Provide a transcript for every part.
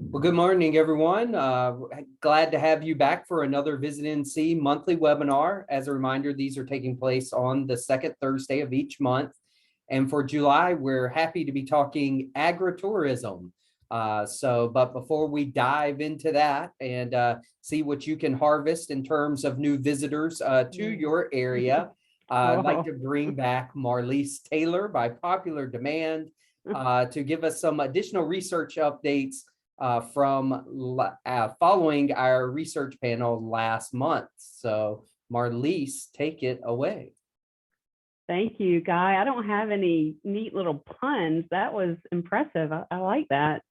Well, good morning, everyone. Glad to have you back for another Visit NC monthly webinar. As a reminder, these are taking place on the second Thursday of each month. And for July, we're happy to be talking agritourism. But before we dive into that and see what you can harvest in terms of new visitors to your area, I'd like to bring back Marlise Taylor by popular demand to give us some additional research updates from following our research panel last month. So Marlise, take it away. Thank you, Guy. I don't have any neat little puns. That was impressive. I like that.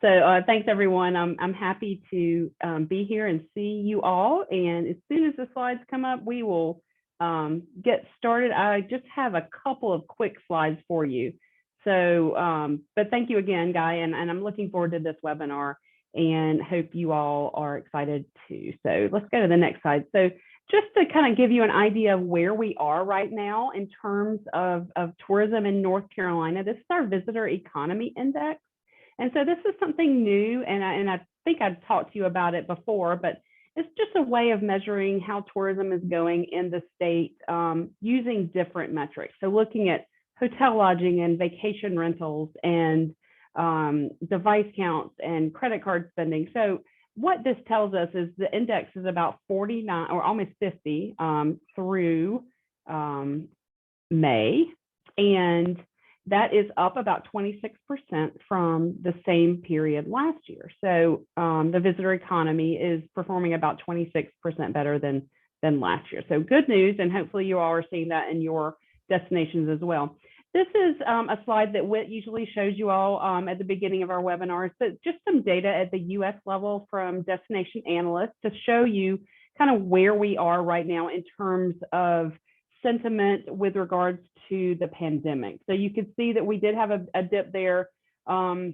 So thanks, everyone. I'm happy to be here and see you all. And as soon as the slides come up, we will get started. I just have a couple of quick slides for you. So, but thank you again, Guy, and I'm looking forward to this webinar and hope you all are excited too. So let's go to the next slide. So just to kind of give you an idea of where we are right now in terms of tourism in North Carolina, this is our Visitor Economy Index. And so this is something new, and I think I've talked to you about it before, but it's just a way of measuring how tourism is going in the state using different metrics. So looking at hotel lodging and vacation rentals and device counts and credit card spending. So what this tells us is the index is about 49 or almost 50 through May. And that is up about 26% from the same period last year. So the visitor economy is performing about 26% better than last year. So good news, and hopefully you all are seeing that in your destinations as well. This is a slide that Whit usually shows you all at the beginning of our webinars, but just some data at the US level from destination analysts to show you kind of where we are right now in terms of sentiment with regards to the pandemic. So you can see that we did have a dip there in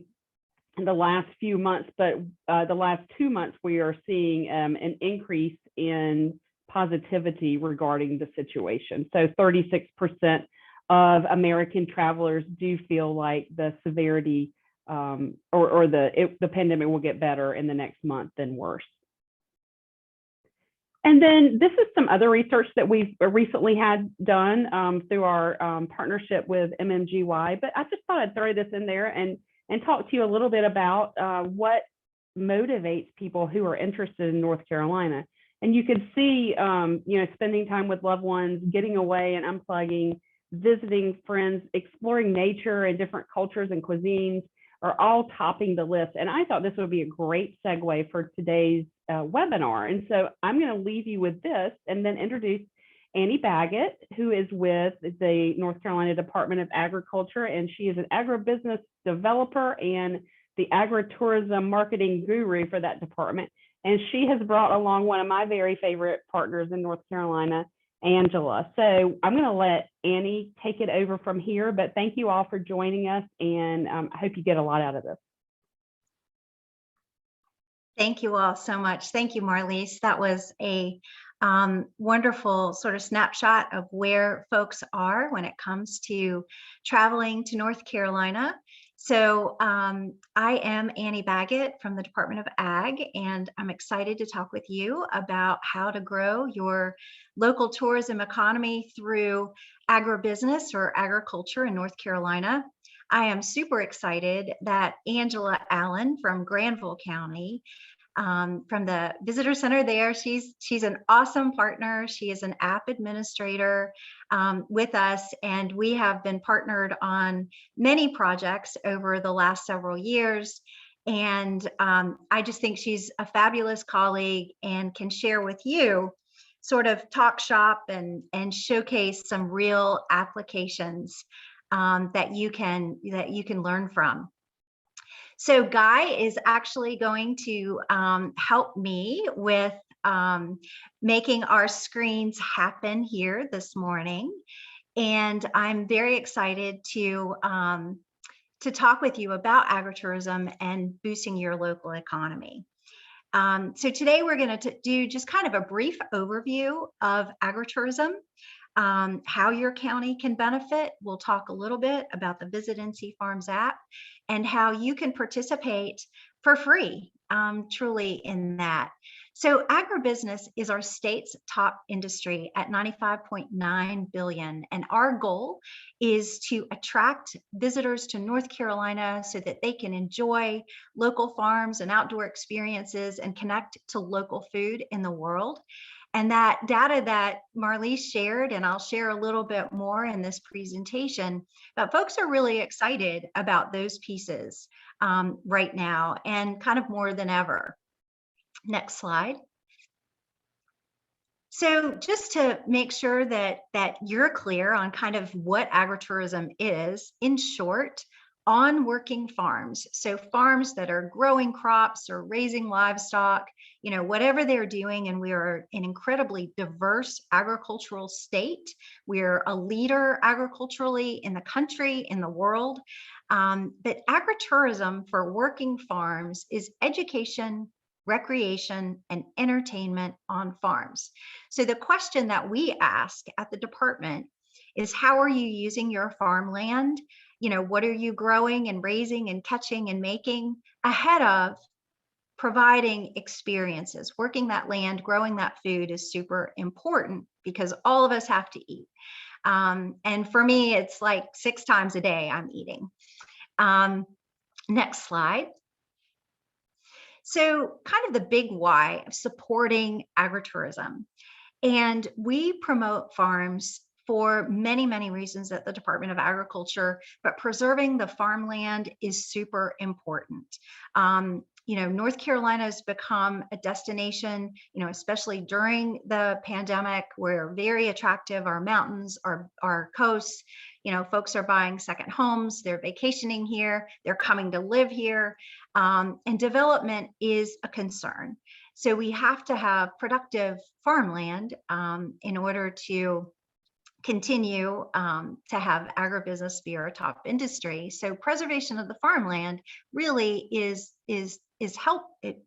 the last few months, but the last 2 months we are seeing an increase in positivity regarding the situation. So 36% of American travelers do feel like the severity or the pandemic will get better in the next month than worse. And then this is some other research that we've recently had done through our partnership with MMGY, but I just thought I'd throw this in there and talk to you a little bit about what motivates people who are interested in North Carolina. And you can see, spending time with loved ones, getting away and unplugging, visiting friends, exploring nature and different cultures and cuisines are all topping the list. And I thought this would be a great segue for today's webinar. And so I'm going to leave you with this and then introduce Annie Baggett, who is with the North Carolina Department of Agriculture, and she is an agribusiness developer and the agritourism marketing guru for that department. And she has brought along one of my very favorite partners in North Carolina, Angela. So I'm going to let Annie take it over from here, but thank you all for joining us, and I hope you get a lot out of this. Thank you all so much. Thank you, Marlise. That was a wonderful sort of snapshot of where folks are when it comes to traveling to North Carolina. So I am Annie Baggett from the Department of Ag, and I'm excited to talk with you about how to grow your local tourism economy through agribusiness or agriculture in North Carolina. I am super excited that Angela Allen from Granville County, from the visitor center there, she's an awesome partner. She is an app administrator with us, and we have been partnered on many projects over the last several years. And I just think she's a fabulous colleague and can share with you, sort of talk shop and showcase some real applications that you can learn from. So Guy is actually going to help me with making our screens happen here this morning. And I'm very excited to talk with you about agritourism and boosting your local economy. So today we're going to do just kind of a brief overview of agritourism, how your county can benefit. We'll talk a little bit about the Visit NC Farms app and how you can participate for free, truly in that. So agribusiness is our state's top industry at 95.9 billion. And our goal is to attract visitors to North Carolina so that they can enjoy local farms and outdoor experiences and connect to local food in the world. And that data that Marlise shared, and I'll share a little bit more in this presentation, but folks are really excited about those pieces right now, and kind of more than ever. Next slide. So just to make sure that you're clear on kind of what agritourism is, in short, on working farms. So farms that are growing crops or raising livestock, whatever they're doing. And we are an incredibly diverse agricultural state. We're a leader agriculturally in the country, in the world. But agritourism for working farms is education, recreation, and entertainment on farms. So the question that we ask at the department is, how are you using your farmland? What are you growing and raising and catching and making ahead of providing experiences? Working that land, growing that food is super important because all of us have to eat. And for me, it's like 6 times a day I'm eating. Next slide. So kind of the big why of supporting agritourism. And we promote farms for many, many reasons at the Department of Agriculture, but preserving the farmland is super important. North Carolina has become a destination, especially during the pandemic. We're very attractive. Our mountains, our coasts, folks are buying second homes, they're vacationing here, they're coming to live here, and development is a concern. So we have to have productive farmland in order to continue to have agribusiness be our top industry. So preservation of the farmland really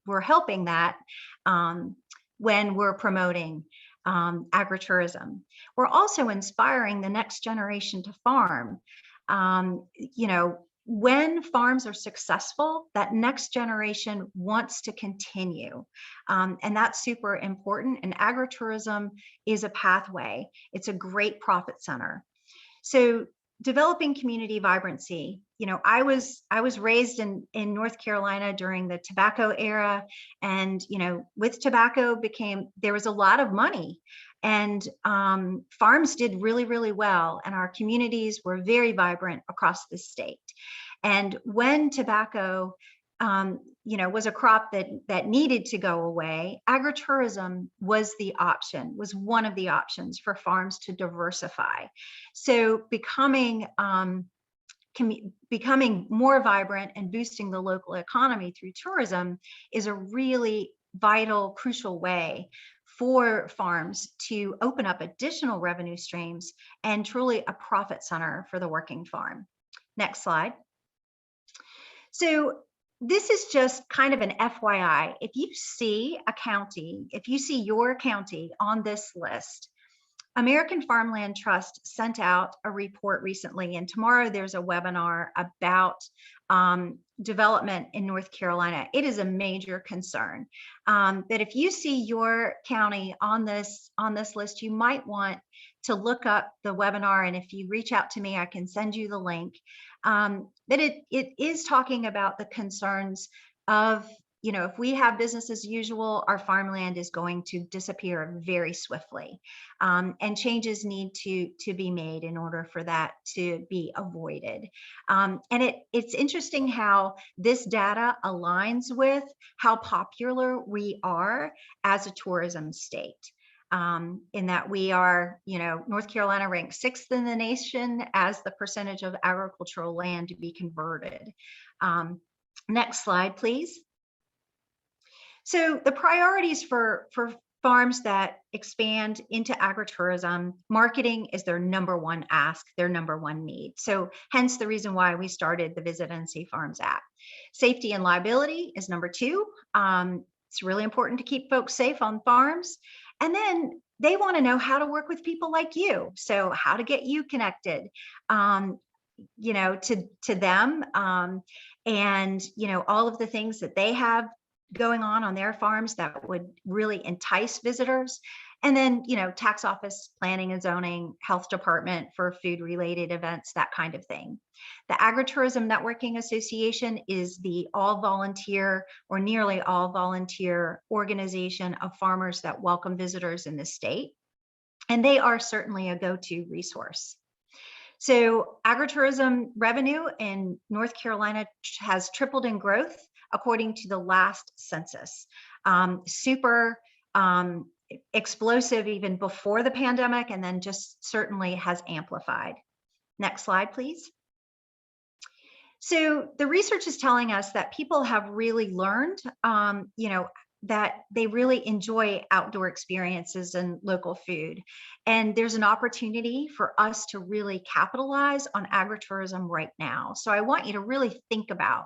we're helping that when we're promoting agritourism. We're also inspiring the next generation to farm. When farms are successful, that next generation wants to continue. And that's super important. And agritourism is a pathway. It's a great profit center. So developing community vibrancy. I was raised in North Carolina during the tobacco era, and with tobacco there was a lot of money, and farms did really, really well, and our communities were very vibrant across the state. And when tobacco was a crop that needed to go away, agritourism was one of the options for farms to diversify. So becoming more vibrant and boosting the local economy through tourism is a really vital, crucial way for farms to open up additional revenue streams and truly a profit center for the working farm. Next slide. So this is just kind of an FYI. If you see your county on this list, American Farmland Trust sent out a report recently, and tomorrow there's a webinar about development in North Carolina. It is a major concern that if you see your county on this list, you might want to look up the webinar, and if you reach out to me, I can send you the link. That it is talking about the concerns of, if we have business as usual, our farmland is going to disappear very swiftly, and changes need to be made in order for that to be avoided. And it's interesting how this data aligns with how popular we are as a tourism state. In that we are, North Carolina ranks 6th in the nation as the percentage of agricultural land to be converted. Next slide, please. So the priorities for farms that expand into agritourism, marketing is their number one ask, their number one need. So hence the reason why we started the Visit and See Farms app. Safety and liability is number 2. It's really important to keep folks safe on farms. And then they want to know how to work with people like you. So how to get you connected. to them, and, all of the things that they have going on their farms that would really entice visitors. And then, tax office, planning and zoning, health department for food related events, that kind of thing. The Agritourism Networking Association is the all volunteer or nearly all volunteer organization of farmers that welcome visitors in the state. And they are certainly a go-to resource. So agritourism revenue in North Carolina has tripled in growth according to the last census. Super explosive even before the pandemic, and then just certainly has amplified. Next slide, please. So the research is telling us that people have really learned, that they really enjoy outdoor experiences and local food. And there's an opportunity for us to really capitalize on agritourism right now. So I want you to really think about,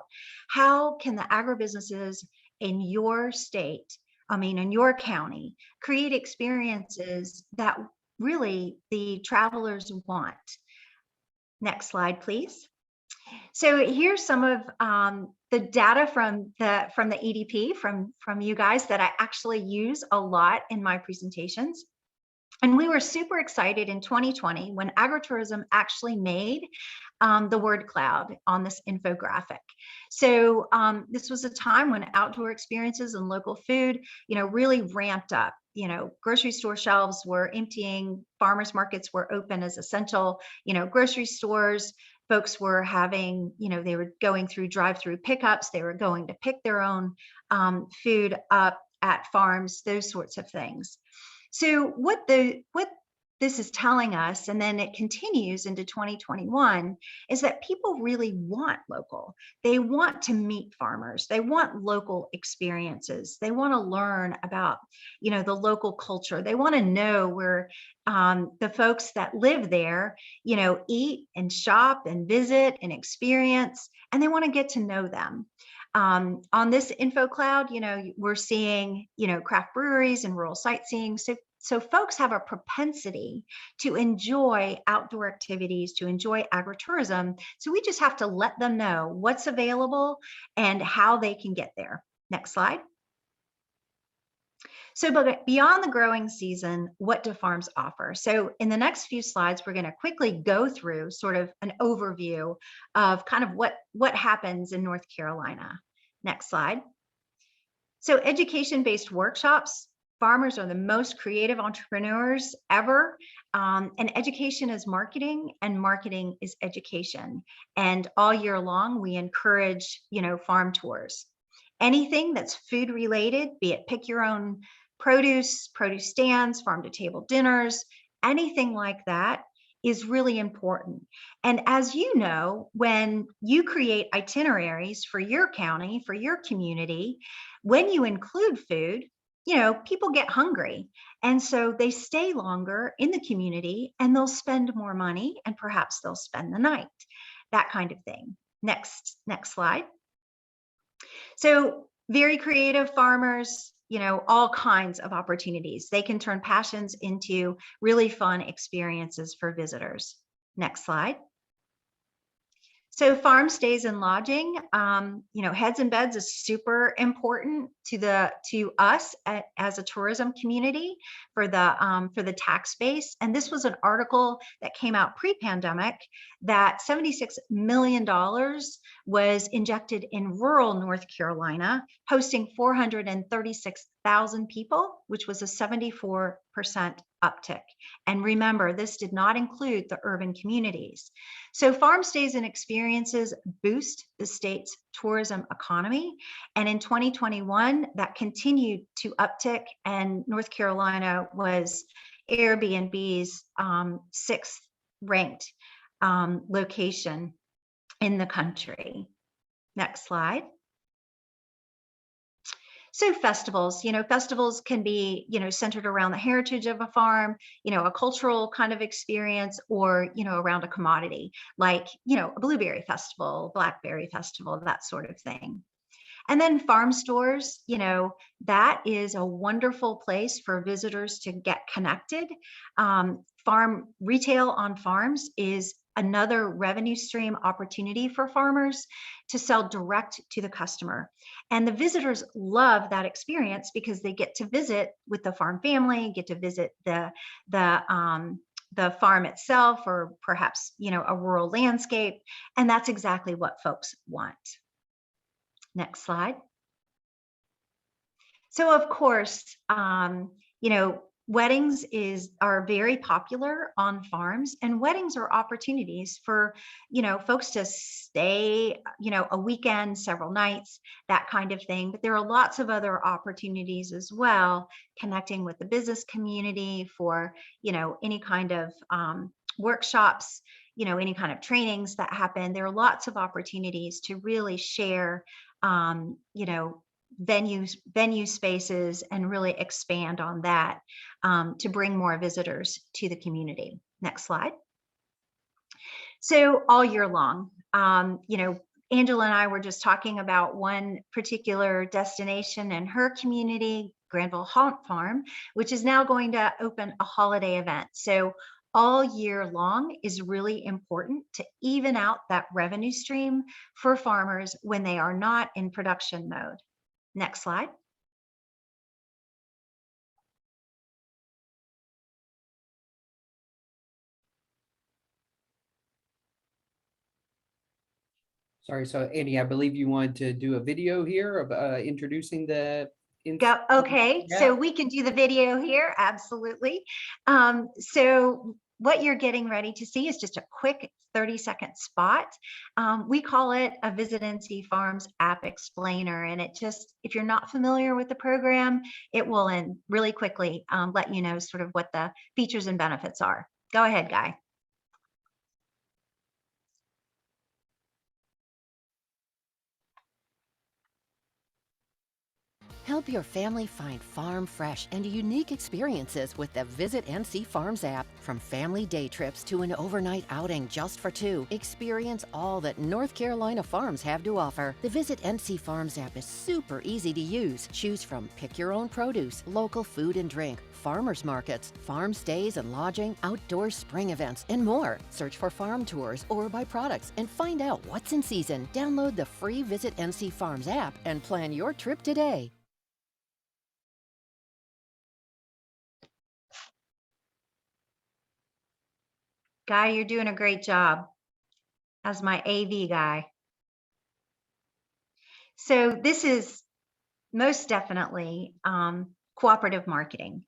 how can the agribusinesses in your state, in your county, create experiences that really the travelers want? Next slide, please. So here's some of the data from the EDP from you guys that I actually use a lot in my presentations. And we were super excited in 2020 when agritourism actually made the word cloud on this infographic. So this was a time when outdoor experiences and local food, really ramped up. Grocery store shelves were emptying, farmers markets were open as essential, grocery stores. Folks were having, they were going through drive-through pickups. They were going to pick their own food up at farms, those sorts of things. So what this is telling us, and then it continues into 2021, is that people really want local. They want to meet farmers. They want local experiences. They want to learn about, the local culture. They want to know where the folks that live there, eat and shop and visit and experience, and they want to get to know them. On this info cloud, we're seeing, craft breweries and rural sightseeing. So folks have a propensity to enjoy outdoor activities, to enjoy agritourism. So we just have to let them know what's available and how they can get there. Next slide. So but beyond the growing season, what do farms offer? So in the next few slides, we're going to quickly go through sort of an overview of kind of what happens in North Carolina. Next slide. So education-based workshops. Farmers are the most creative entrepreneurs ever. And education is marketing, and marketing is education. And all year long, we encourage, farm tours. Anything that's food related, be it pick your own produce stands, farm to table dinners, anything like that is really important. And as you know, when you create itineraries for your county, for your community, when you include food, people get hungry. And so they stay longer in the community, and they'll spend more money, and perhaps they'll spend the night, that kind of thing. Next slide. So very creative farmers, all kinds of opportunities. They can turn passions into really fun experiences for visitors. Next slide. So farm stays and lodging, heads and beds is super important to us as a tourism community for the tax base. And this was an article that came out pre-pandemic that $76 million was injected in rural North Carolina, hosting 436,000 people, which was a 74% uptick. And remember, this did not include the urban communities. So farm stays and experiences boost the state's tourism economy. And in 2021, that continued to uptick, and North Carolina was Airbnb's sixth ranked location in the country. Next slide. So festivals, festivals can be, centered around the heritage of a farm, a cultural kind of experience, or, around a commodity like, a blueberry festival, blackberry festival, that sort of thing. And then farm stores, that is a wonderful place for visitors to get connected. farm retail on farms is another revenue stream opportunity for farmers to sell direct to the customer. And the visitors love that experience because they get to visit with the farm family, get to visit the farm itself, or perhaps, you know, a rural landscape. And that's exactly what folks want. Next slide. So of course, you know, weddings are very popular on farms, and weddings are opportunities for, you know, folks to stay, you know, a weekend, several nights, that kind of thing. But there are lots of other opportunities as well, connecting with the business community for, you know, any kind of workshops, you know, any kind of trainings that happen. There are lots of opportunities to really share, you know, venue spaces and really expand on that to bring more visitors to the community. Next slide. So all year long, you know, Angela and I were just talking about one particular destination in her community, Granville Hot Farm, which is now going to open a holiday event. So all year long is really important to even out that revenue stream for farmers when they are not in production mode. Next slide. Sorry, so Andy, I believe you wanted to do a video here of introducing the. Okay, Yeah. so we can do the video here, absolutely. So what you're getting ready to see is just a quick 30-second spot. We call it a Visit NC Farms app explainer, and it just, if you're not familiar with the program, it will really quickly let you know sort of what the features and benefits are. Go ahead, Guy. Help your family find farm fresh and unique experiences with the Visit NC Farms app. From family day trips to an overnight outing just for two, experience all that North Carolina farms have to offer. The Visit NC Farms app is super easy to use. Choose from pick your own produce, local food and drink, farmers markets, farm stays and lodging, outdoor spring events, and more. Search for farm tours or by products and find out what's in season. Download the free Visit NC Farms app and plan your trip today. Guy, you're doing a great job as my AV guy. So this is most definitely cooperative marketing.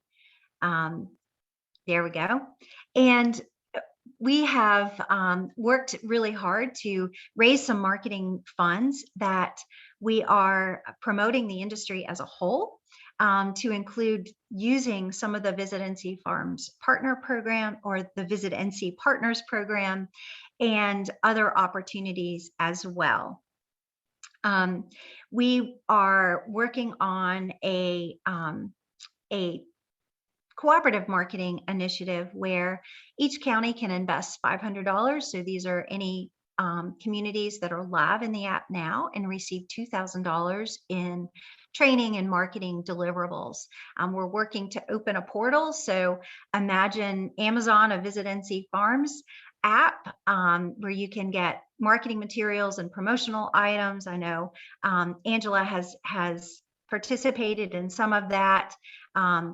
There we go. And we have worked really hard to raise some marketing funds that we are promoting the industry as a whole, to include using some of the Visit NC Farms partner program or the Visit NC Partners program and other opportunities as well. We are working on a cooperative marketing initiative where each county can invest $500. So these are any communities that are live in the app now and receive $2,000 in training and marketing deliverables. We're working to open a portal. So imagine Amazon, a Visit NC Farms app where you can get marketing materials and promotional items. I know Angela has participated in some of that,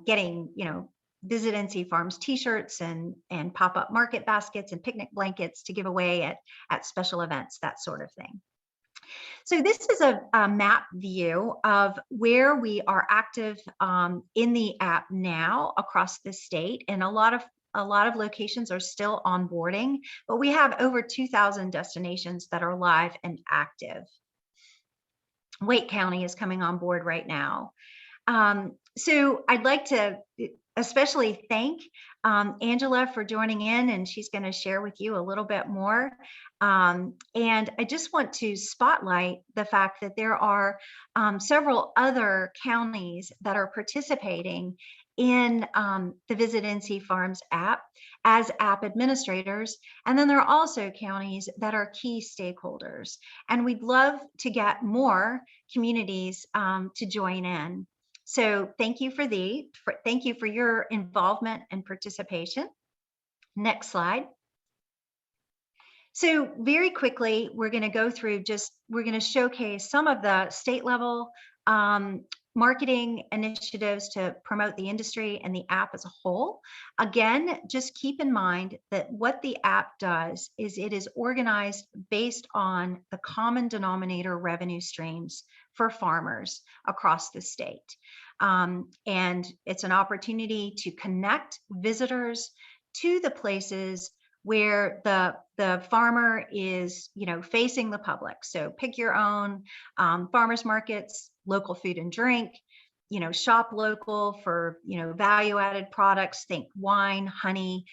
getting, you know, Visit NC Farms t-shirts and pop-up market baskets and picnic blankets to give away at special events, that sort of thing. So this is a map view of where we are active in the app now across the state, and a lot of locations are still onboarding, but we have over 2,000 destinations that are live and active. Wake County is coming on board right now. So I'd like to especially thank Angela for joining in, and she's going to share with you a little bit more. And I just want to spotlight the fact that there are several other counties that are participating in the Visit NC Farms app as app administrators. And then there are also counties that are key stakeholders. And we'd love to get more communities to join in. So thank you for your involvement and participation. Next slide. So very quickly, we're going to go through we're going to showcase some of the state level marketing initiatives to promote the industry and the app as a whole. Again, just keep in mind that what the app does is it is organized based on the common denominator revenue streams for farmers across the state. And it's an opportunity to connect visitors to the places where the farmer is, facing the public. So pick your own farmers markets, local food and drink, shop local for, value added products, think wine, honey,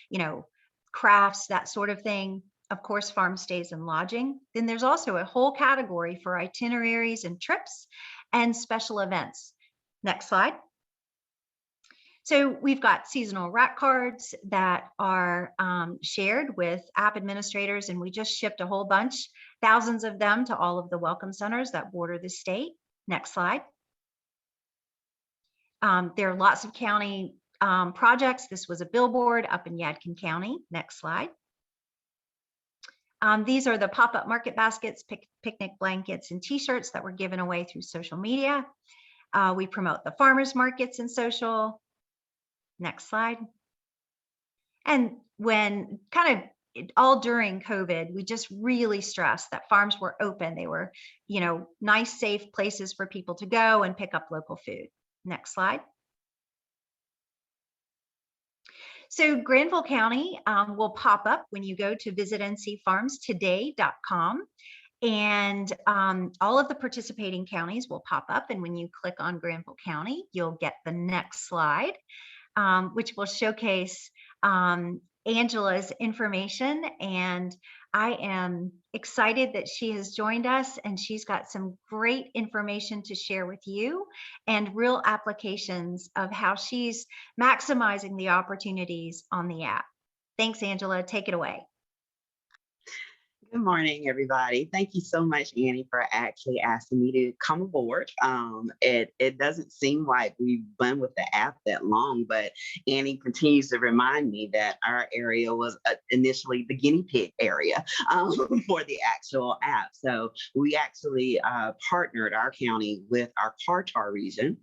crafts, that sort of thing. Of course, farm stays and lodging. Then there's also a whole category for itineraries and trips and special events. Next slide. So we've got seasonal rack cards that are shared with app administrators, and we just shipped a whole bunch, thousands of them, to all of the welcome centers that border the state. Next slide. There are lots of county projects. This was a billboard up in Yadkin County. Next slide. These are the pop-up market baskets, picnic blankets, and t-shirts that were given away through social media. We promote the farmers markets in social. Next slide. And when all during COVID, we just really stressed that farms were open. They were, nice, safe places for people to go and pick up local food. Next slide. So Granville County will pop up when you go to visitncfarmstoday.com. And all of the participating counties will pop up. And when you click on Granville County, you'll get the next slide, which will showcase Angela's information. And I am excited that she has joined us, and she's got some great information to share with you and real applications of how she's maximizing the opportunities on the app. Thanks, Angela. Take it away. Good morning, everybody. Thank you so much, Annie, for actually asking me to come aboard. It doesn't seem like we've been with the app that long, but Annie continues to remind me that our area was initially the guinea pig area for the actual app. So we actually partnered our county with our Cartar region,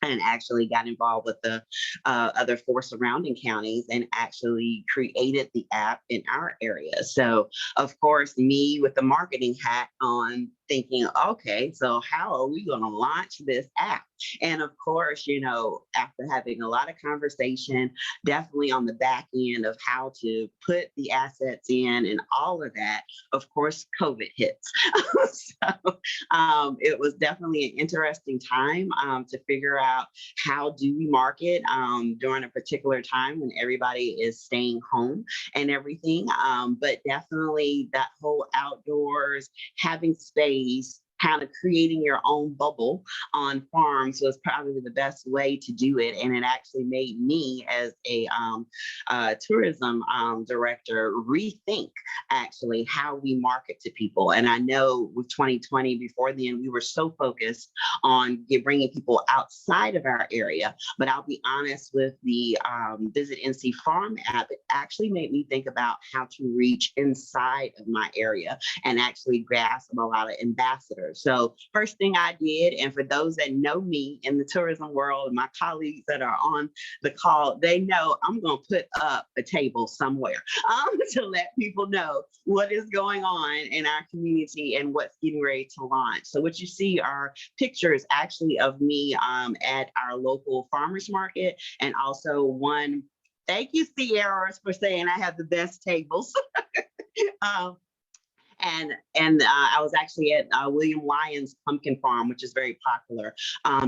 and actually got involved with the other 4 surrounding counties and actually created the app in our area. So of course, me with the marketing hat on, thinking, okay, so how are we going to launch this app? And of course, after having a lot of conversation, definitely on the back end of how to put the assets in and all of that, of course, COVID hits. So it was definitely an interesting time to figure out how do we market during a particular time when everybody is staying home and everything. But definitely that whole outdoors, having space, kind of creating your own bubble on farms was probably the best way to do it. And it actually made me, as a tourism director, rethink actually how we market to people. And I know with 2020, before then, we were so focused on bringing people outside of our area. But I'll be honest, with the Visit NC Farm app, it actually made me think about how to reach inside of my area and actually grasp a lot of ambassadors. So first thing I did, and for those that know me in the tourism world, and my colleagues that are on the call, they know I'm going to put up a table somewhere to let people know what is going on in our community and what's getting ready to launch. So what you see are pictures actually of me at our local farmers market, and also one, thank you, Sierra, for saying I have the best tables. And I was actually at William Lyon's Pumpkin Farm, which is very popular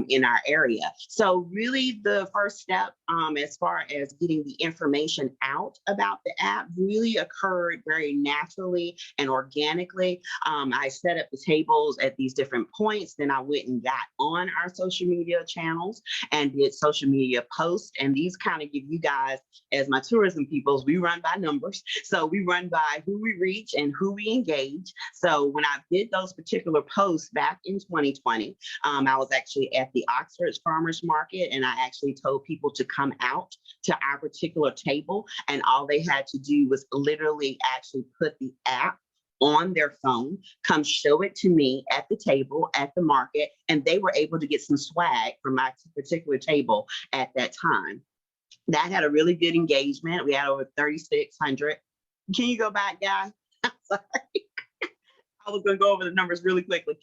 in our area. So really the first step as far as getting the information out about the app really occurred very naturally and organically. I set up the tables at these different points. Then I went and got on our social media channels and did social media posts. And these kind of give you guys, as my tourism peoples, we run by numbers. So we run by who we reach and who we engage. engage. So when I did those particular posts back in 2020, I was actually at the Oxford Farmers Market, and I actually told people to come out to our particular table, and all they had to do was literally actually put the app on their phone, come show it to me at the table at the market, and they were able to get some swag from my particular table at that time. That had a really good engagement. We had over 3,600. Can you go back, guys? I'm sorry. I was going to go over the numbers really quickly.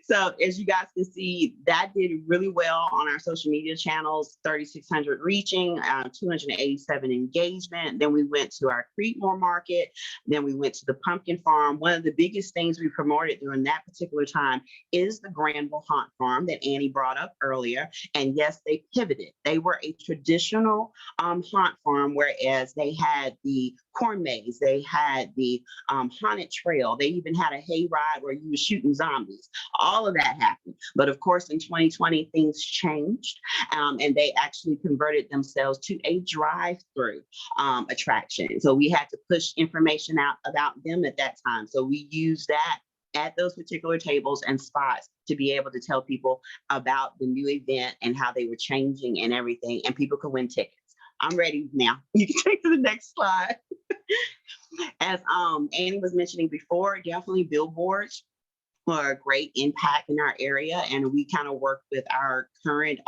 So as you guys can see, that did really well on our social media channels, 3,600 reaching, 287 engagement. Then we went to our Creedmoor market. Then we went to the pumpkin farm. One of the biggest things we promoted during that particular time is the Granville Hot Farm that Annie brought up earlier. And yes, they pivoted. They were a traditional hot farm, whereas they had the corn maze, they had the haunted trail, they even had a hayride where you were shooting zombies. All of that happened. But of course, in 2020, things changed, and they actually converted themselves to a drive-through attraction. So we had to push information out about them at that time. So we used that at those particular tables and spots to be able to tell people about the new event and how they were changing and everything, and people could win tickets. I'm ready now. You can take to the next slide. As Annie was mentioning before, definitely billboards were a great impact in our area, and we kind of worked with our current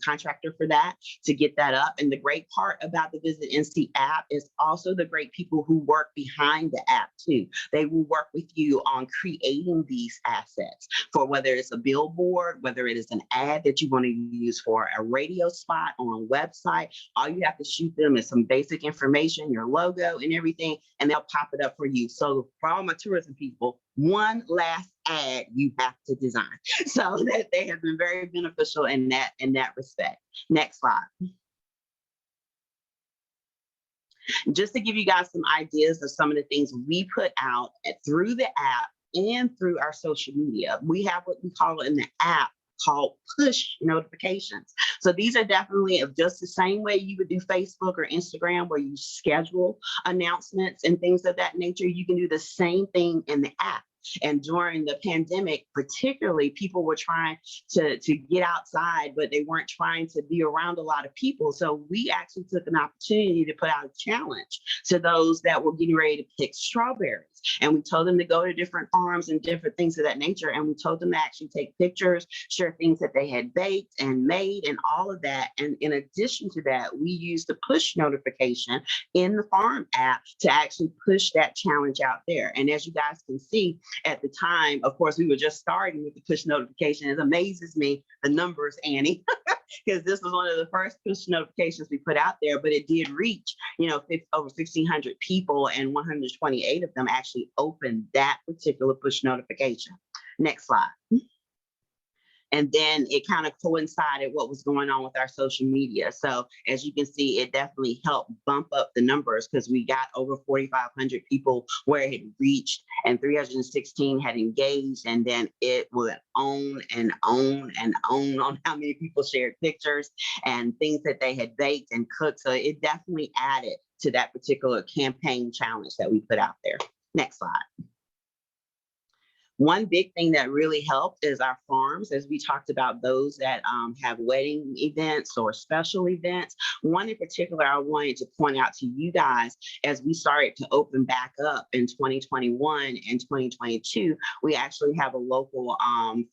contractor for that to get that up. And the great part about the Visit NC app is also the great people who work behind the app too. They will work with you on creating these assets for whether it's a billboard, whether it is an ad that you want to use for a radio spot on a website. All you have to shoot them is some basic information, your logo and everything, and they'll pop it up for you. So for all my tourism people, one last ad you have to design. So that they have been very beneficial in that respect. Next slide. Just to give you guys some ideas of some of the things we put out through the app and through our social media. We have what we call in the app called push notifications. So these are definitely of just the same way you would do Facebook or Instagram, where you schedule announcements and things of that nature. You can do the same thing in the app. And during the pandemic, particularly, people were trying to get outside, but they weren't trying to be around a lot of people. So we actually took an opportunity to put out a challenge to those that were getting ready to pick strawberries. And we told them to go to different farms and different things of that nature. And we told them to actually take pictures, share things that they had baked and made and all of that. And in addition to that, we used the push notification in the farm app to actually push that challenge out there. And as you guys can see, at the time, of course, we were just starting with the push notification. It amazes me, the numbers, Annie, because this was one of the first push notifications we put out there, but it did reach, over 1,600 people, and 128 of them actually opened that particular push notification. Next slide. And then it kind of coincided what was going on with our social media. So as you can see, it definitely helped bump up the numbers because we got over 4,500 people where it had reached, and 316 had engaged. And then it would on and on and on how many people shared pictures and things that they had baked and cooked. So it definitely added to that particular campaign challenge that we put out there. Next slide. One big thing that really helped is our farms, as we talked about those that have wedding events or special events. One in particular I wanted to point out to you guys, as we started to open back up in 2021 and 2022, we actually have a local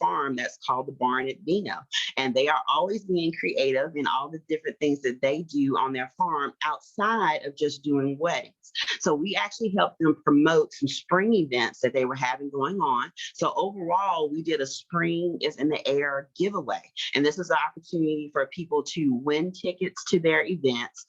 farm that's called the Barn at Vino. And they are always being creative in all the different things that they do on their farm outside of just doing weddings. So we actually helped them promote some spring events that they were having going on. So overall, we did a Spring is in the Air giveaway. And this is an opportunity for people to win tickets to their events,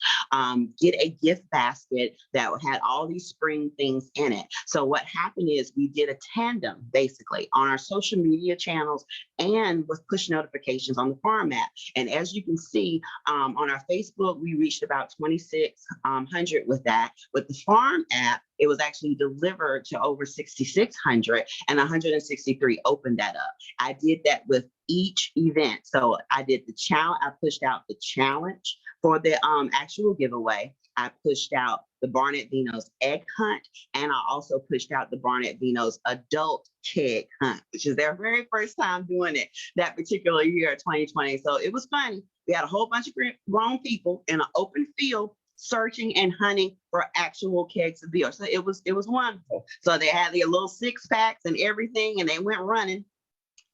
get a gift basket that had all these spring things in it. So what happened is we did a tandem, basically, on our social media channels and with push notifications on the farm app. And as you can see, on our Facebook, we reached about 2,600 with that. With the farm app, it was actually delivered to over 6,600, and 163 opened that up. I did that with each event. So I did the challenge, I pushed out the challenge for the actual giveaway. I pushed out the Barnett Vino's egg hunt, and I also pushed out the Barnett Vino's adult keg hunt, which is their very first time doing it that particular year, 2020. So it was funny. We had a whole bunch of grown people in an open field searching and hunting for actual kegs of beer. So it was wonderful. So they had their little 6-packs and everything, and they went running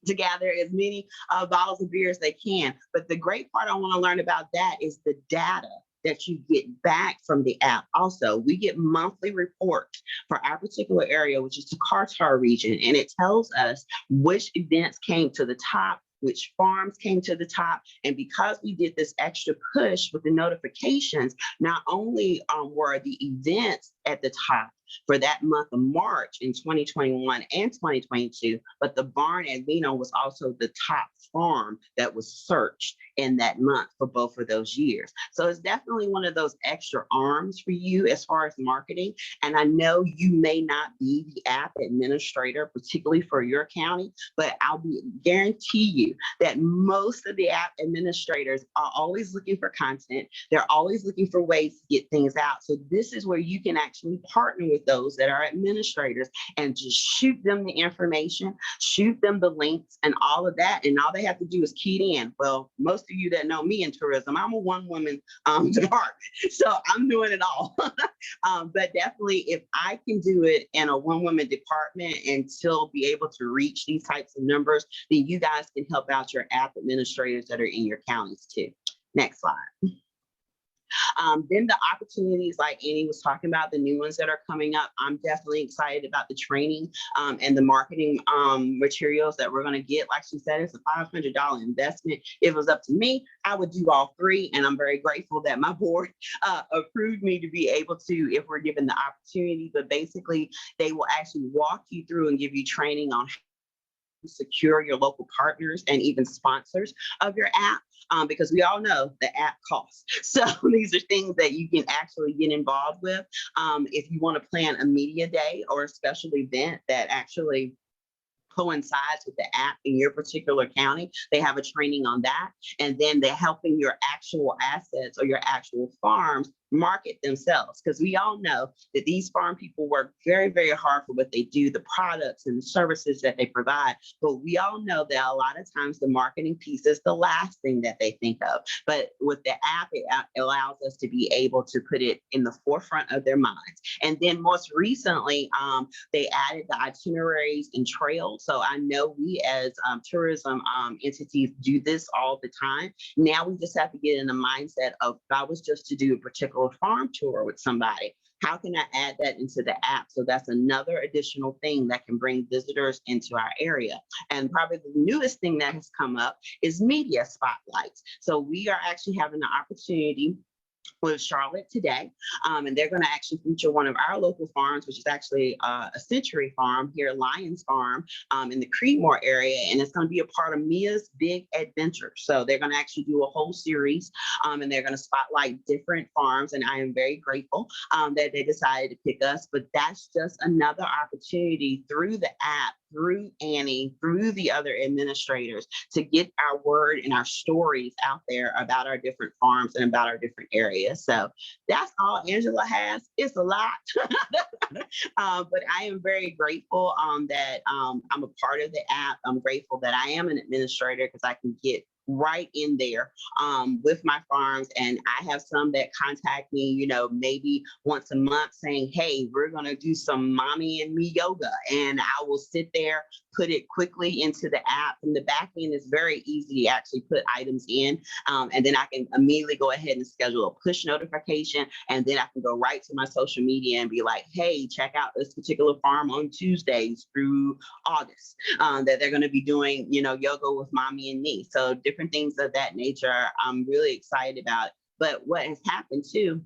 to gather as many bottles of beer as they can. But the great part I want to learn about that is the data that you get back from the app. Also, we get monthly reports for our particular area, which is the Carter region, and it tells us which events came to the top, which farms came to the top. And because we did this extra push with the notifications, not only were the events at the top for that month of March in 2021 and 2022, but the Barnett Vino was also the top farm that was searched in that month for both of those years. So it's definitely one of those extra arms for you as far as marketing. And I know you may not be the app administrator, particularly for your county, but I'll guarantee you that most of the app administrators are always looking for content. They're always looking for ways to get things out. So this is where you can actually partner with those that are administrators and just shoot them the information, shoot them the links and all of that. And all they have to do is key it in. Well, most of you that know me in tourism, I'm a one-woman department. So I'm doing it all. But definitely if I can do it in a one-woman department and still be able to reach these types of numbers, then you guys can help out your app administrators that are in your counties too. Next slide. Then the opportunities like Annie was talking about, the new ones that are coming up, I'm definitely excited about the training and the marketing materials that we're going to get. Like she said, it's a $500 investment. If it was up to me, I would do all 3. And I'm very grateful that my board approved me to be able to, if we're given the opportunity. But basically, they will actually walk you through and give you training on secure your local partners and even sponsors of your app, because we all know the app costs. So these are things that you can actually get involved with. If you want to plan a media day or a special event that actually coincides with the app in your particular county, they have a training on that. And then they're helping your actual assets or your actual farms market themselves, because we all know that these farm people work very, very hard for what they do, the products and the services that they provide. But we all know that a lot of times the marketing piece is the last thing that they think of. But with the app, it allows us to be able to put it in the forefront of their minds. And then most recently, they added the itineraries and trails. So I know we as tourism entities do this all the time. Now we just have to get in the mindset of, if I was just to do a particular farm tour with somebody, how can I add that into the app? So that's another additional thing that can bring visitors into our area. And probably the newest thing that has come up is media spotlights. So we are actually having the opportunity with Charlotte today, and they're going to actually feature one of our local farms, which is actually a Century Farm here, Lions Farm, in the Creedmoor area, and it's going to be a part of Mia's Big Adventure. So they're going to actually do a whole series, and they're going to spotlight different farms, and I am very grateful that they decided to pick us. But that's just another opportunity through the app, through Annie, through the other administrators, to get our word and our stories out there about our different farms and about our different areas. So that's all Angela has. It's a lot, but I am very grateful that I'm a part of the app. I'm grateful that I am an administrator because I can get right in there with my farms. And I have some that contact me, you know, maybe once a month saying, hey, we're going to do some mommy and me yoga. And I will sit there, put it quickly into the app. And the back end is very easy to actually put items in. And then I can immediately go ahead and schedule a push notification. And then I can go right to my social media and be like, hey, check out this particular farm on Tuesdays through August that they're going to be doing, you know, yoga with mommy and me. So different things of that nature I'm really excited about. But what has happened too,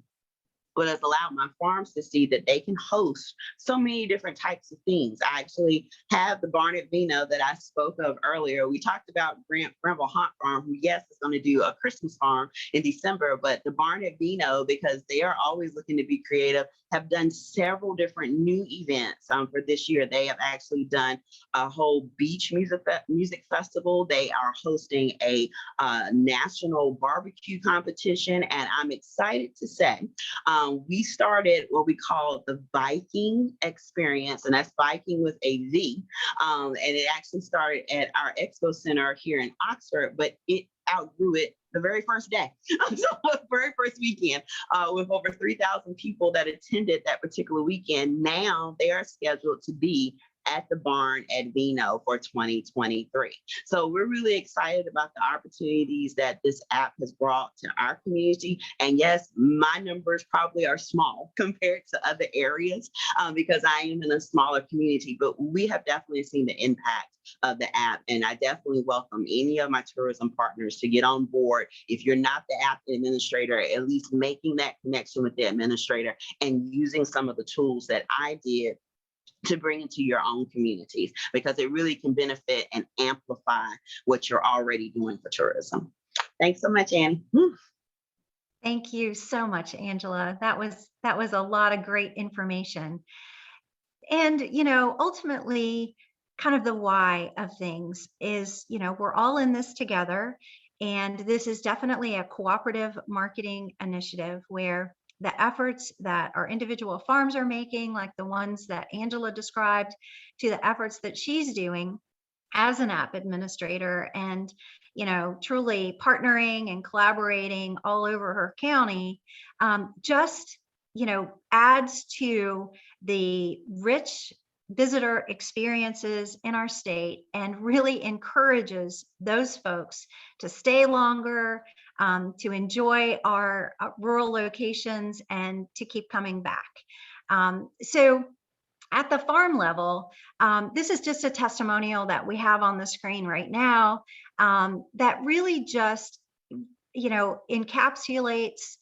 what has allowed my farms to see that they can host so many different types of things. I actually have the Barnett Vino that I spoke of earlier. We talked about Granville Hot Farm, who, yes, is going to do a Christmas farm in December, but the Barnett Vino, because they are always looking to be creative, have done several different new events for this year. They have actually done a whole beach music festival. They are hosting a national barbecue competition, and I'm excited to say we started what we call the Viking experience, and that's Viking with a V. And it actually started at our expo center here in Oxford, but it outgrew it the very first day. So the very first weekend, with over 3,000 people that attended that particular weekend. Now they are scheduled to be at the barn at Vino for 2023. So we're really excited about the opportunities that this app has brought to our community. And yes, my numbers probably are small compared to other areas because I am in a smaller community, but we have definitely seen the impact of the app. And I definitely welcome any of my tourism partners to get on board. If you're not the app administrator, at least making that connection with the administrator and using some of the tools that I did to bring into your own communities, because it really can benefit and amplify what you're already doing for tourism. Thanks so much, Annie. Thank you so much, Angela. That was a lot of great information. And, ultimately, kind of the why of things is, we're all in this together. And this is definitely a cooperative marketing initiative where the efforts that our individual farms are making, like the ones that Angela described, to the efforts that she's doing as an app administrator and, truly partnering and collaborating all over her county, just, adds to the rich visitor experiences in our state and really encourages those folks to stay longer, to enjoy our rural locations and to keep coming back. So at the farm level, this is just a testimonial that we have on the screen right now that really just, encapsulates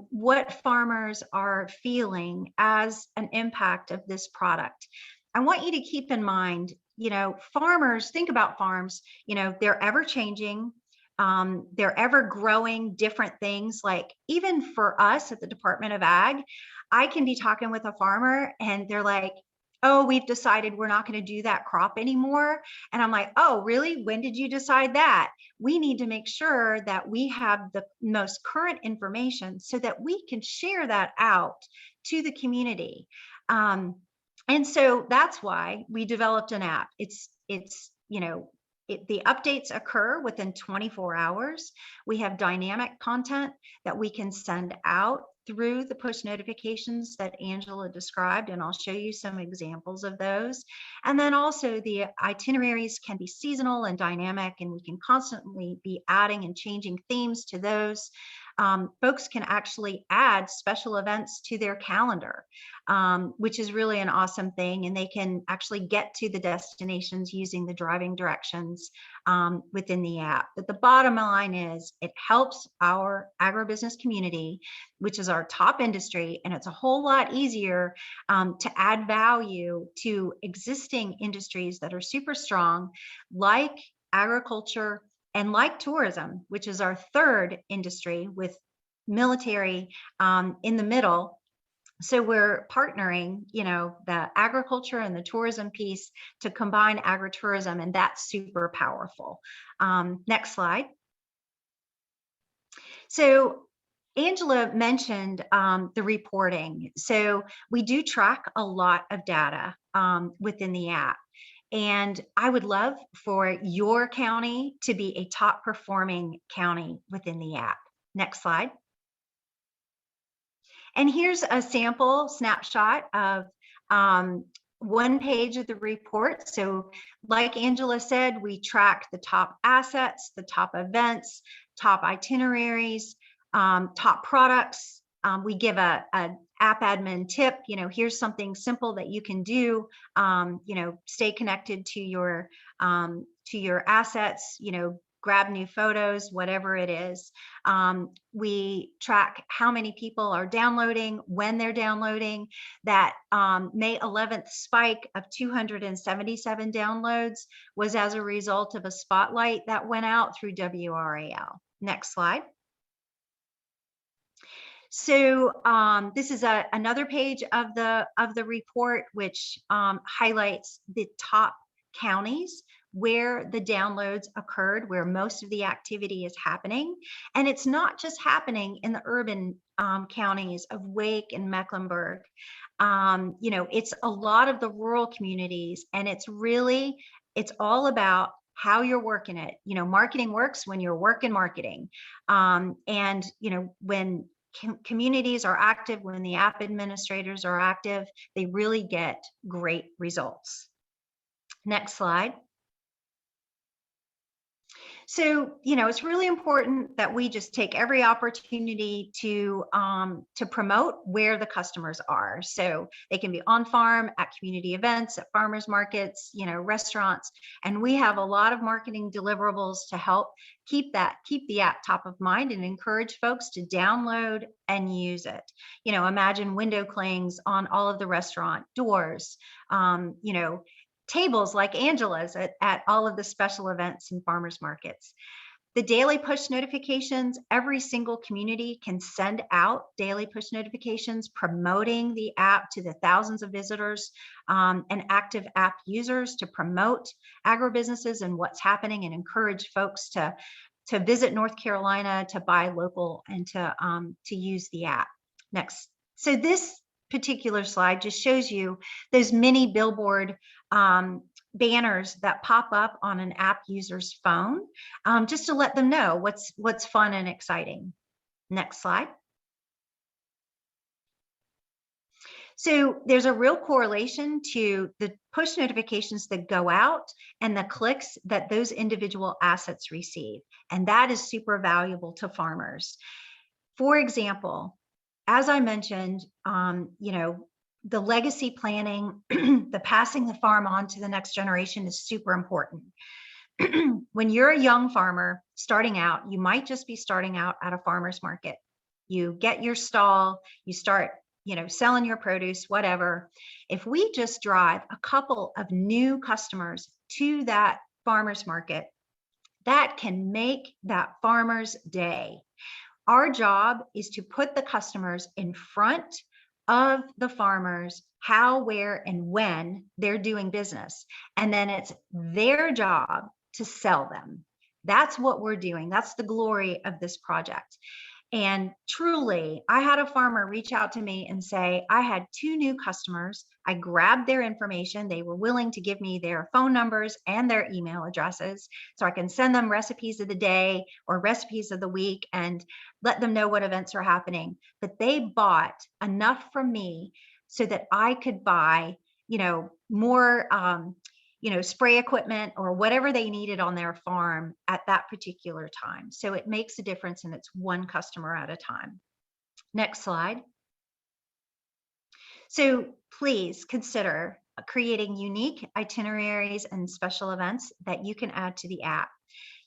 what farmers are feeling as an impact of this product. I want you to keep in mind, farmers, think about farms, they're ever changing. They're ever growing different things. Like even for us at the Department of Ag, I can be talking with a farmer and they're like, oh, we've decided we're not going to do that crop anymore. And I'm like, oh, really? When did you decide that? We need to make sure that we have the most current information so that we can share that out to the community. And so that's why we developed an app. The updates occur within 24 hours. We have dynamic content that we can send out through the push notifications that Angela described, and I'll show you some examples of those. And then also the itineraries can be seasonal and dynamic, and we can constantly be adding and changing themes to those. Folks can actually add special events to their calendar, which is really an awesome thing. And they can actually get to the destinations using the driving directions within the app. But the bottom line is it helps our agribusiness community, which is our top industry. And it's a whole lot easier to add value to existing industries that are super strong, like agriculture, and like tourism, which is our third industry with military in the middle. So we're partnering, the agriculture and the tourism piece to combine agritourism, and that's super powerful. Next slide. So Angela mentioned the reporting. So we do track a lot of data within the app. And I would love for your county to be a top performing county within the app. Next slide. And here's a sample snapshot of one page of the report. So like Angela said, we track the top assets, the top events, top itineraries, top products. We give a app admin tip, here's something simple that you can do, stay connected to your assets, grab new photos, whatever it is. We track how many people are downloading, when they're downloading. That May 11th spike of 277 downloads was as a result of a spotlight that went out through WRAL. Next slide. So this is another page of the report, which highlights the top counties where the downloads occurred, where most of the activity is happening. And it's not just happening in the urban counties of Wake and Mecklenburg. It's a lot of the rural communities, and it's all about how you're working it. Marketing works when you're working marketing. And when communities are active, when the app administrators are active, they really get great results. Next slide. So, it's really important that we just take every opportunity to promote where the customers are. So they can be on farm, at community events, at farmers markets, restaurants. And we have a lot of marketing deliverables to help keep the app top of mind and encourage folks to download and use it. Imagine window clings on all of the restaurant doors, tables like Angela's at all of the special events and farmers markets. The daily push notifications, every single community can send out daily push notifications promoting the app to the thousands of visitors and active app users to promote agribusinesses and what's happening, and encourage folks to visit North Carolina, to buy local, and to use the app. Next. So this particular slide just shows you those mini billboard banners that pop up on an app user's phone, just to let them know what's fun and exciting. Next slide. So there's a real correlation to the push notifications that go out and the clicks that those individual assets receive. And that is super valuable to farmers. For example, as I mentioned, the legacy planning, the passing the farm on to the next generation is super important. When you're a young farmer starting out, you might just be starting out at a farmer's market. You get your stall, you start, selling your produce, whatever. If we just drive a couple of new customers to that farmer's market, that can make that farmer's day. Our job is to put the customers in front of the farmers, how, where, and when they're doing business. And then it's their job to sell them. That's what we're doing. That's the glory of this project. And truly, I had a farmer reach out to me and say, I had 2 new customers. I grabbed their information. They were willing to give me their phone numbers and their email addresses so I can send them recipes of the day or recipes of the week and let them know what events are happening. But they bought enough from me so that I could buy, more spray equipment or whatever they needed on their farm at that particular time. So it makes a difference, and it's one customer at a time. Next slide. So please consider creating unique itineraries and special events that you can add to the app.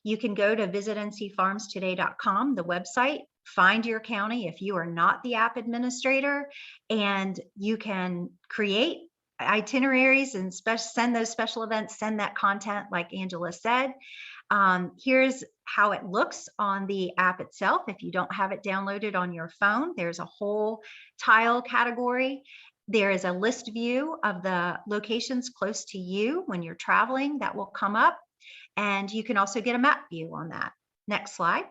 You can go to visitncfarmstoday.com, the website, find your county if you are not the app administrator, and you can create itineraries and send those special events, send that content like Angela said. Here's how it looks on the app itself. If you don't have it downloaded on your phone, there's a whole tile category. There is a list view of the locations close to you when you're traveling that will come up. And you can also get a map view on that. Next slide.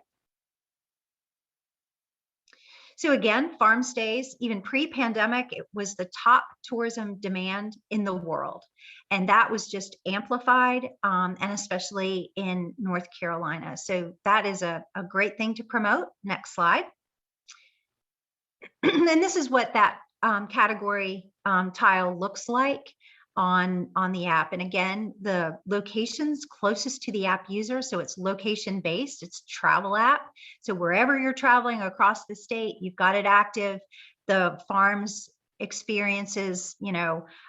So again, farm stays, even pre-pandemic, it was the top tourism demand in the world. And that was just amplified, and especially in North Carolina. So that is a great thing to promote. Next slide. And this is what that category tile looks like on the app. And again, the locations closest to the app user, so it's location based, it's travel app. So wherever you're traveling across the state, you've got it active. The farms experiences,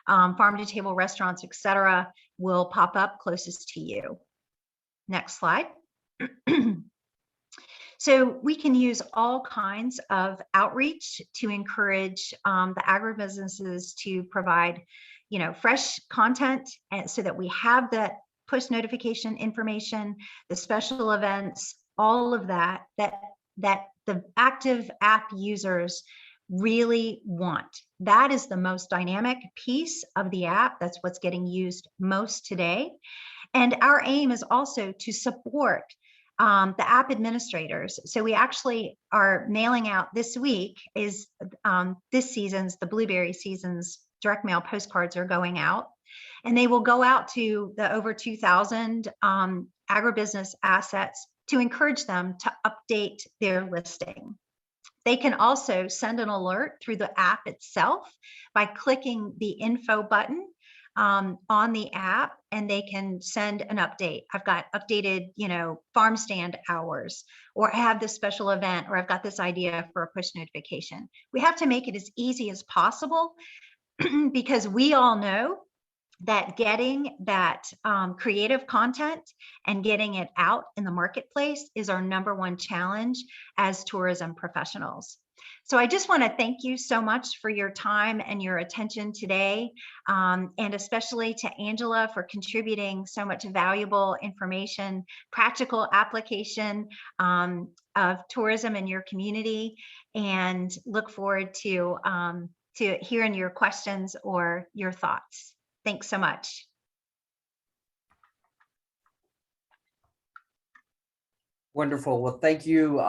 farm to table restaurants, etc., will pop up closest to you. Next slide. So we can use all kinds of outreach to encourage the agribusinesses to provide fresh content, and so that we have that push notification information, the special events, all of that the active app users really want. That is the most dynamic piece of the app. That's what's getting used most today. And our aim is also to support the app administrators. So we actually are mailing out this week is this season's, the blueberry season's direct mail postcards are going out. And they will go out to the over 2,000 agribusiness assets to encourage them to update their listing. They can also send an alert through the app itself by clicking the info button on the app, and they can send an update. I've got updated, farm stand hours, or I have this special event, or I've got this idea for a push notification. We have to make it as easy as possible because we all know that getting that creative content and getting it out in the marketplace is our number one challenge as tourism professionals. So I just want to thank you so much for your time and your attention today, and especially to Angela for contributing so much valuable information, practical application of tourism in your community, and look forward to hearing your questions or your thoughts. Thanks so much. Wonderful. Well, thank you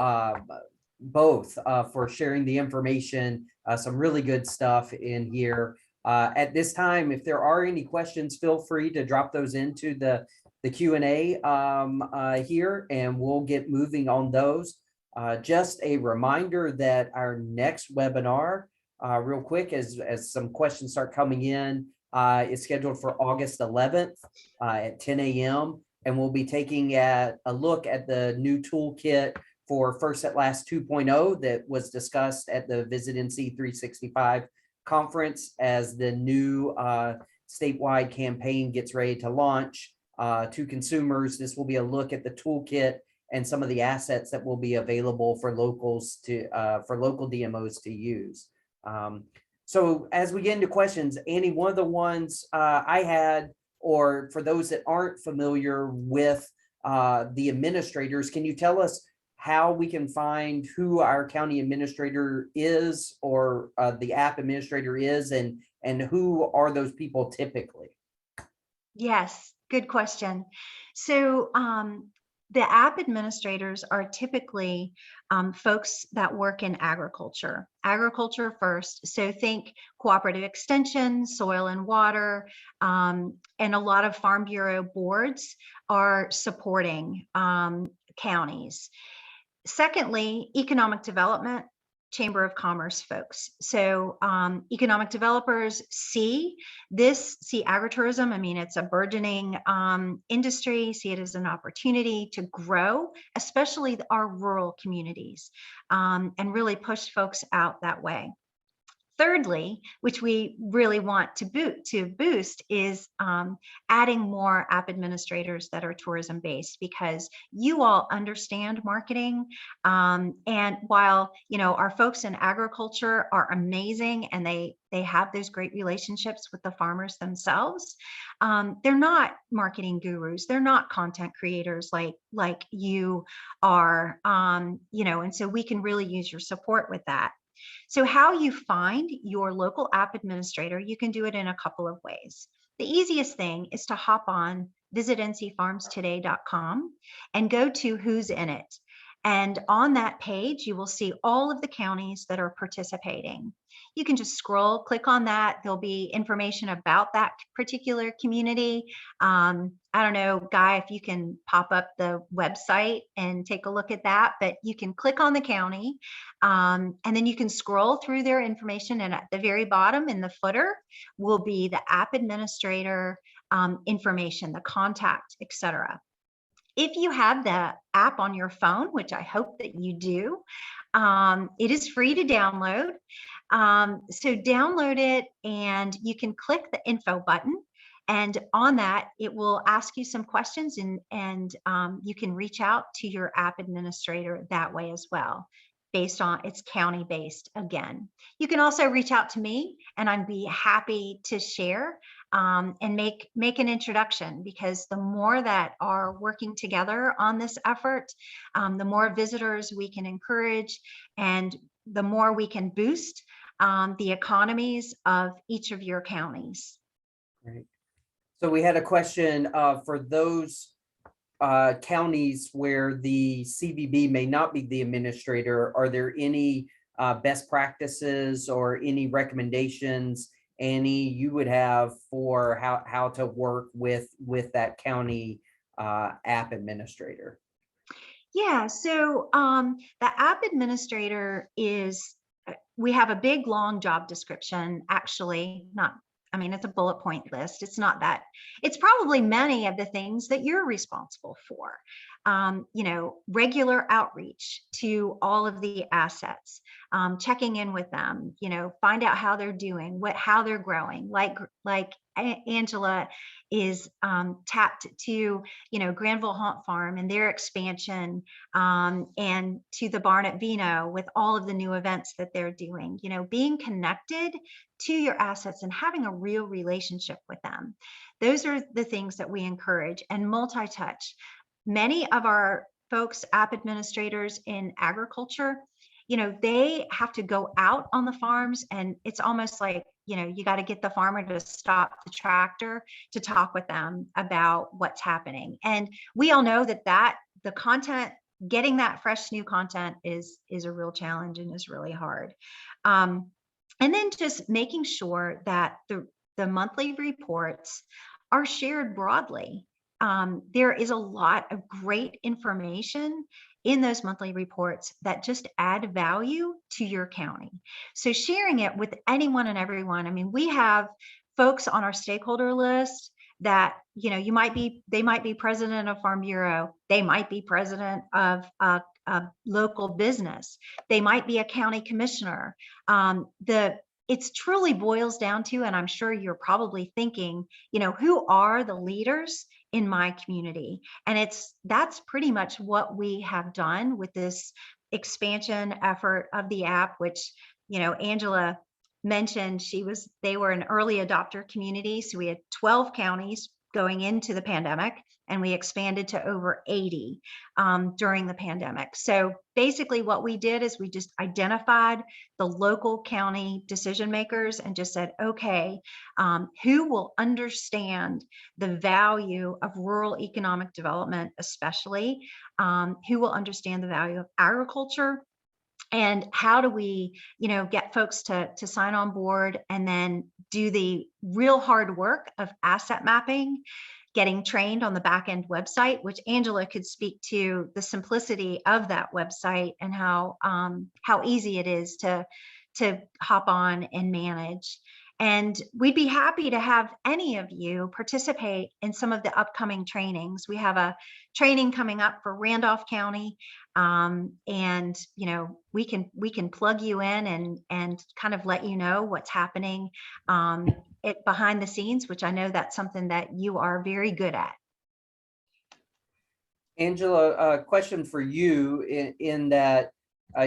both for sharing the information. Some really good stuff in here. At this time, if there are any questions, feel free to drop those into the Q&A here, and we'll get moving on those. Just a reminder that our next webinar, real quick, as some questions start coming in, is scheduled for August 11th at 10 a.m. And we'll be taking a look at the new toolkit for First at Last 2.0 that was discussed at the Visit NC 365 conference as the new statewide campaign gets ready to launch to consumers. This will be a look at the toolkit and some of the assets that will be available for locals to for local DMOs to use. So as we get into questions, Annie, one of the ones I had, or for those that aren't familiar with the administrators, can you tell us how we can find who our county administrator is, or the app administrator is, and who are those people typically? Yes, good question. So the app administrators are typically folks that work in agriculture first. So think cooperative extension, soil and water, and a lot of Farm Bureau boards are supporting counties. Secondly, economic development, Chamber of Commerce folks. So economic developers see agritourism. I mean, it's a burgeoning industry, see it as an opportunity to grow, especially our rural communities, and really push folks out that way. Thirdly, which we really want to boost is adding more app administrators that are tourism based, because you all understand marketing. And while our folks in agriculture are amazing and they have those great relationships with the farmers themselves, they're not marketing gurus. They're not content creators like you are, and so we can really use your support with that. So how you find your local app administrator, you can do it in a couple of ways. The easiest thing is to hop on visitncfarmstoday.com and go to Who's in It. And on that page, you will see all of the counties that are participating. You can just scroll, click on that. There'll be information about that particular community. I don't know, Guy, if you can pop up the website and take a look at that, but you can click on the county, and then you can scroll through their information. And at the very bottom in the footer will be the app administrator information, the contact, etc. If you have the app on your phone, which I hope that you do, it is free to download. So download it, and you can click the info button. And on that, it will ask you some questions, and you can reach out to your app administrator that way as well. based on it's county based again. You can also reach out to me and I'd be happy to share and make an introduction, because the more that are working together on this effort, the more visitors we can encourage and the more we can boost the economies of each of your counties. Great. So we had a question for those counties where the CVB may not be the administrator. Are there any best practices or any recommendations, Annie, you would have for how to work with that county app administrator? Yeah, so the app administrator is, we have a big long job description, actually, not, I mean, it's a bullet point list. It's not that, it's probably many of the things that you're responsible for. Regular outreach to all of the assets, checking in with them, find out how they're doing, how they're growing. Like Angela is tapped to, Granville Hot Farm and their expansion, and to the barn at Vino with all of the new events that they're doing, being connected to your assets and having a real relationship with them. Those are the things that we encourage, and multi-touch. Many of our folks, app administrators in agriculture, they have to go out on the farms, and it's almost like, you got to get the farmer to stop the tractor to talk with them about what's happening. And we all know that the content, getting that fresh new content is a real challenge and is really hard. And then just making sure that the monthly reports are shared broadly. There is a lot of great information in those monthly reports that just add value to your county. So sharing it with anyone and everyone. I mean, we have folks on our stakeholder list that, they might be president of Farm Bureau. They might be president of a local business. They might be a county commissioner. It's truly boils down to, and I'm sure you're probably thinking, who are the leaders in my community? And that's pretty much what we have done with this expansion effort of the app, which, Angela mentioned they were an early adopter community. So we had 12 counties going into the pandemic, and we expanded to over 80 during the pandemic. So basically what we did is we just identified the local county decision makers and just said, okay, who will understand the value of rural economic development, especially who will understand the value of agriculture, and how do we, get folks to sign on board and then do the real hard work of asset mapping, getting trained on the back end website, which Angela could speak to the simplicity of that website and how easy it is to hop on and manage. And we'd be happy to have any of you participate in some of the upcoming trainings. We have a training coming up for Randolph County, and we can plug you in and kind of let you know what's happening behind the scenes, which I know that's something that you are very good at. Angela, a question for you in that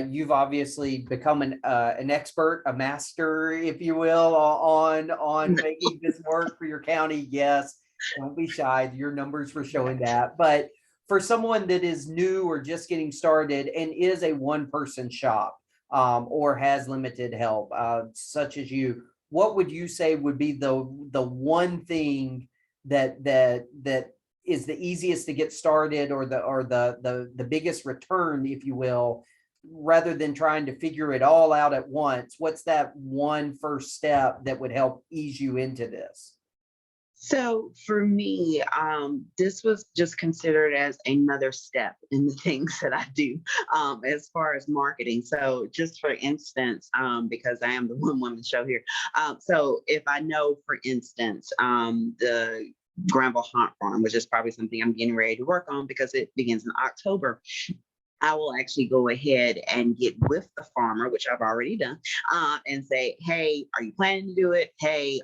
you've obviously become an expert, a master, if you will, on making this work for your county. Yes, don't be shy. Your numbers were showing that. But for someone that is new or just getting started and is a one-person shop or has limited help, such as you, what would you say would be the one thing that is the easiest to get started, or the biggest return, if you will, rather than trying to figure it all out at once? What's that one first step that would help ease you into this? So for me, this was just considered as another step in the things that I do as far as marketing. So just for instance, because I am the one woman show here. So if I know, for instance, the Granville Hot Farm, which is probably something I'm getting ready to work on because it begins in October. I will actually go ahead and get with the farmer, which I've already done, and say, hey, are you planning to do it? Hey,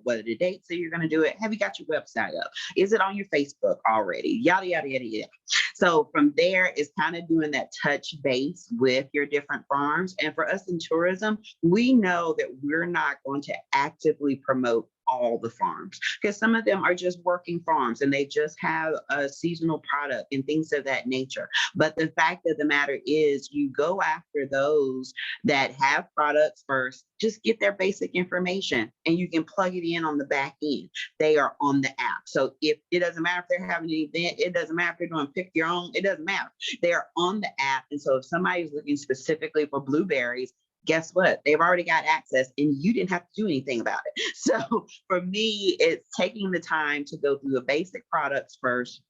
what are the dates that you're going to do it? Have you got your website up? Is it on your Facebook already? Yada, yada, yada, yada. So from there, it's kind of doing that touch base with your different farms. And for us in tourism, we know that we're not going to actively promote all the farms, because some of them are just working farms and they just have a seasonal product and things of that nature. But the fact of the matter is, you go after those that have products first, just get their basic information and you can plug it in on the back end. They are on the app. So if it doesn't matter if they're having an event, it doesn't matter if they're doing pick your own, it doesn't matter. They're on the app. And so if somebody's looking specifically for blueberries, guess what? They've already got access and you didn't have to do anything about it. So for me, it's taking the time to go through the basic products first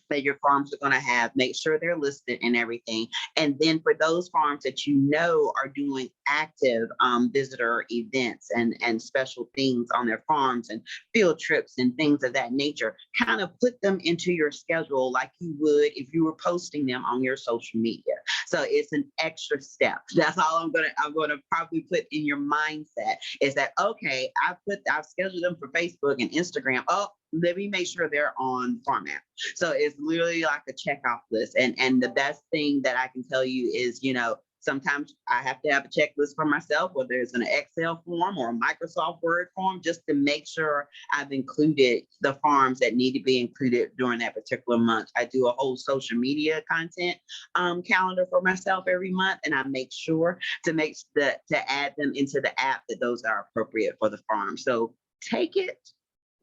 that your farms are going to have, make sure they're listed and everything. And then for those farms that you know are doing active visitor events and special things on their farms and field trips and things of that nature, kind of put them into your schedule like you would if you were posting them on your social media. So it's an extra step. That's all I'm gonna probably put in your mindset, is that, okay, I've scheduled them for Facebook and Instagram. Oh, let me make sure they're on Farmland. So it's literally like a checkoff list. And the best thing that I can tell you is, sometimes I have to have a checklist for myself, whether it's an Excel form or a Microsoft Word form, just to make sure I've included the farms that need to be included during that particular month. I do a whole social media content calendar for myself every month, and I make sure to add them into the app that those are appropriate for the farm. So take it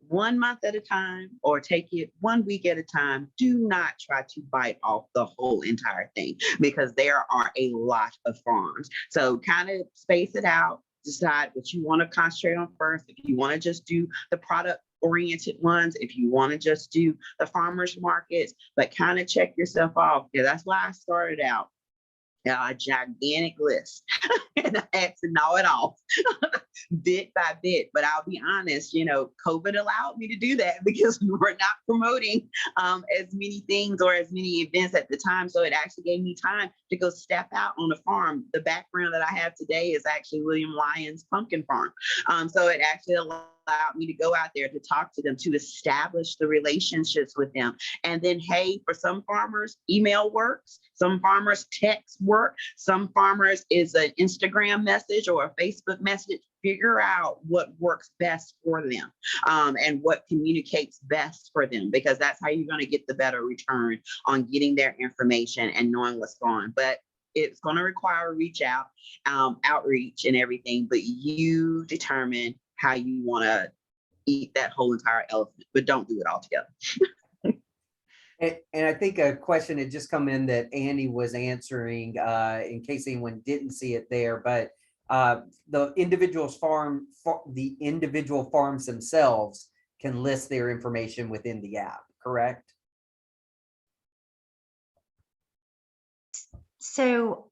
1 month at a time, or take it 1 week at a time. Do not try to bite off the whole entire thing, because there are a lot of farms. So kind of space it out, decide what you want to concentrate on first. If you want to just do the product oriented ones, if you want to just do the farmers markets, but kind of check yourself off. Yeah, that's why I started out a gigantic list and I had to gnaw it off bit by bit. But I'll be honest, COVID allowed me to do that because we were not promoting as many things or as many events at the time. So it actually gave me time to go step out on the farm. The background that I have today is actually William Lyon's pumpkin farm. So it actually allowed me to go out there to talk to them, to establish the relationships with them. And then, hey, for some farmers, email works. Some farmers, text work. Some farmers is an Instagram message or a Facebook message. Figure out what works best for them and what communicates best for them, because that's how you're going to get the better return on getting their information and knowing what's going on. But it's going to require outreach and everything, but you determine how you want to eat that whole entire elephant, but don't do it all together. And I think a question had just come in that Annie was answering in case anyone didn't see it there, but the individual farms themselves can list their information within the app, correct? So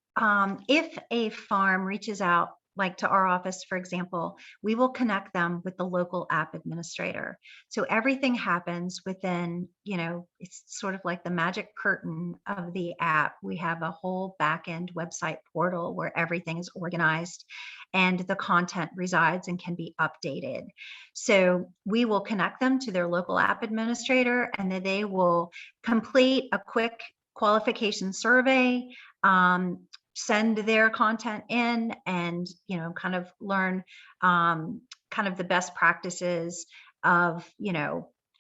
if a farm reaches out, like to our office, for example, we will connect them with the local app administrator. So everything happens within, it's sort of like the magic curtain of the app. We have a whole back-end website portal where everything is organized and the content resides and can be updated. So we will connect them to their local app administrator, and then they will complete a quick qualification survey, send their content in, and kind of learn kind of the best practices of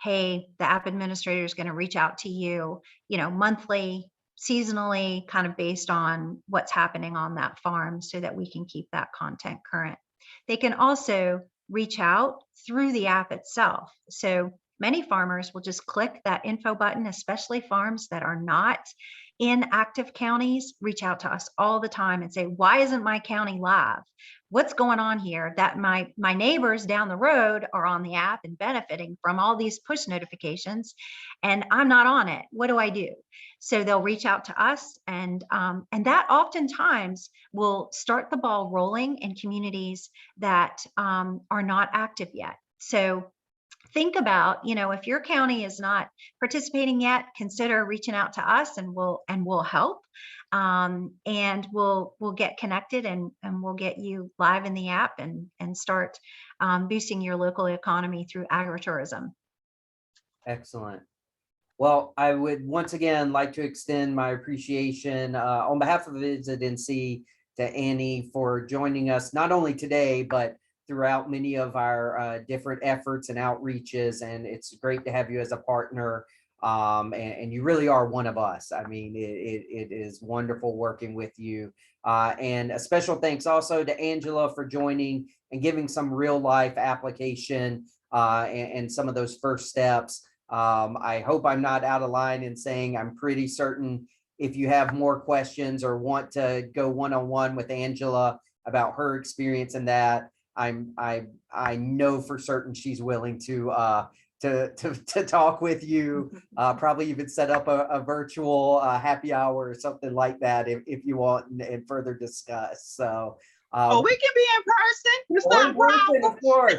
hey, the app administrator is going to reach out to you monthly, seasonally, kind of based on what's happening on that farm, so that we can keep that content current. They can also reach out through the app itself. So many farmers will just click that info button, especially farms that are not in active counties, reach out to us all the time and say, why isn't my county live? What's going on here? That my neighbors down the road are on the app and benefiting from all these push notifications, and I'm not on it. What do I do? So they'll reach out to us, and that oftentimes will start the ball rolling in communities that are not active yet. So think about, if your county is not participating yet, consider reaching out to us, and we'll help. And we'll get connected, and we'll get you live in the app, and start boosting your local economy through agritourism. Excellent. Well, I would once again like to extend my appreciation on behalf of Visit NC to Annie for joining us, not only today, but throughout many of our different efforts and outreaches. And it's great to have you as a partner. And you really are one of us. I mean, it is wonderful working with you. And a special thanks also to Angela for joining and giving some real life application and some of those first steps. I hope I'm not out of line in saying I'm pretty certain if you have more questions or want to go one-on-one with Angela about her experience in that, I know for certain she's willing to talk with you, probably even set up a virtual happy hour or something like that if you want and further discuss. So we can be in person. It's or not in person, problem. of course.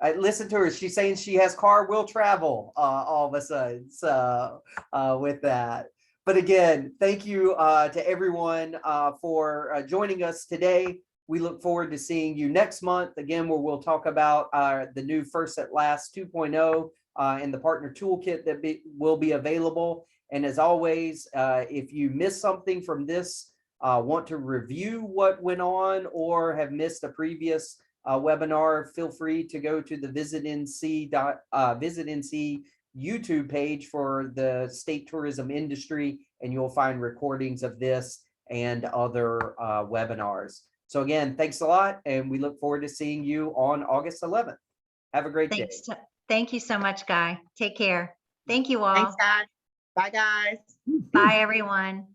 I listen to her. She's saying she has car will travel all of a sudden. So with that. But again, thank you to everyone for joining us today. We look forward to seeing you next month again, where we'll talk about the new First at Last 2.0 and the partner toolkit that will be available. And as always, if you missed something from this, want to review what went on, or have missed a previous webinar, feel free to go to the Visit NC YouTube page for the state tourism industry, and you'll find recordings of this and other webinars. So again, thanks a lot, and we look forward to seeing you on August 11th. Have a great day. Thank you so much, Guy. Take care. Thank you all. Thanks, guys. Bye, guys. Bye, everyone.